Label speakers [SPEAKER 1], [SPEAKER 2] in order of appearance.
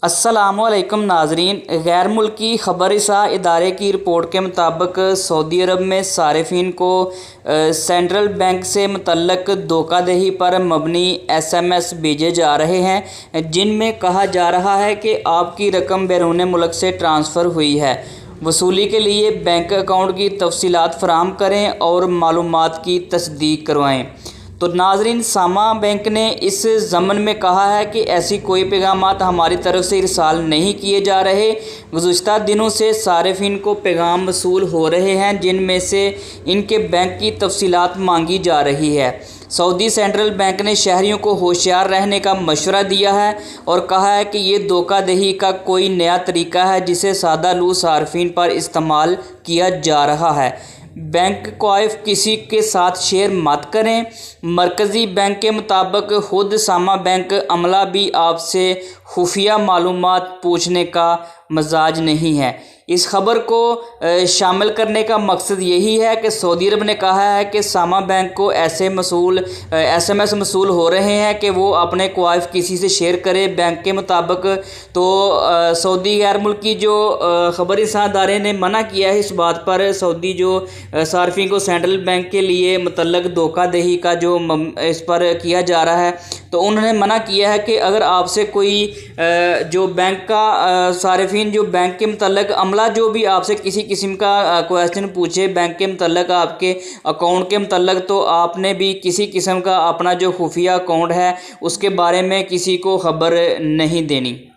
[SPEAKER 1] अस्सलामुअलैकुम नाजरीन, गैर मुल्की खबर रसा इदारे की रिपोर्ट के मुताबिक सऊदी अरब में सारिफिन को सेंट्रल बैंक से मुतल्लक धोखाधड़ी पर मबनी SMS भेजे जा रहे हैं, जिनमें कहा जा रहा है कि आपकी रकम बैरून मुल्क से ट्रांसफ़र हुई है। वसूली के लिए बैंक अकाउंट की तफसीलात फराहम करें और मालूमात की तस्दीक करवाएँ। तो नाजरीन, सामा बैंक ने इस ज़मन में कहा है कि ऐसी कोई पैगामात हमारी तरफ से इरसाल नहीं किए जा रहे। गुज़िश्ता दिनों से सारिफिन को पैगाम वसूल हो रहे हैं, जिनमें से इनके बैंक की तफसीलात मांगी जा रही है। सऊदी सेंट्रल बैंक ने शहरियों को होशियार रहने का मशवरा दिया है और कहा है कि ये धोखाधड़ी का कोई नया तरीका है जिसे सादा लू सारिफिन पर इस्तेमाल किया जा रहा है। बैंक क्वाइफ किसी के साथ शेयर मत करें। मरकज़ी बैंक के मुताबिक खुद सामा बैंक अमला भी आपसे खुफिया मालूमात पूछने का मजाज नहीं है। इस खबर को शामिल करने का मकसद यही है कि सऊदी अरब ने कहा है कि सामा बैंक को ऐसे SMS मसूल हो रहे हैं कि वो अपने क्वाइफ किसी से शेयर करे। बैंक के मुताबिक तो सऊदी गैर मुल्की जो खबरी इदारे ने मना किया है इस बात पर, सऊदी जो सार्फिन को सेंट्रल बैंक के लिए मुतल्लक धोखाधड़ी का जो इस पर किया जा रहा है, तो उन्होंने मना किया है कि अगर आपसे कोई जो बैंक का सारिफिन जो बैंक के मुतल्लक अमला जो भी आपसे किसी किस्म का क्वेश्चन पूछे बैंक के मुतल्लक आपके अकाउंट के मुतल्लक, तो आपने भी किसी किस्म का अपना जो खुफिया अकाउंट है उसके बारे में किसी को खबर नहीं देनी।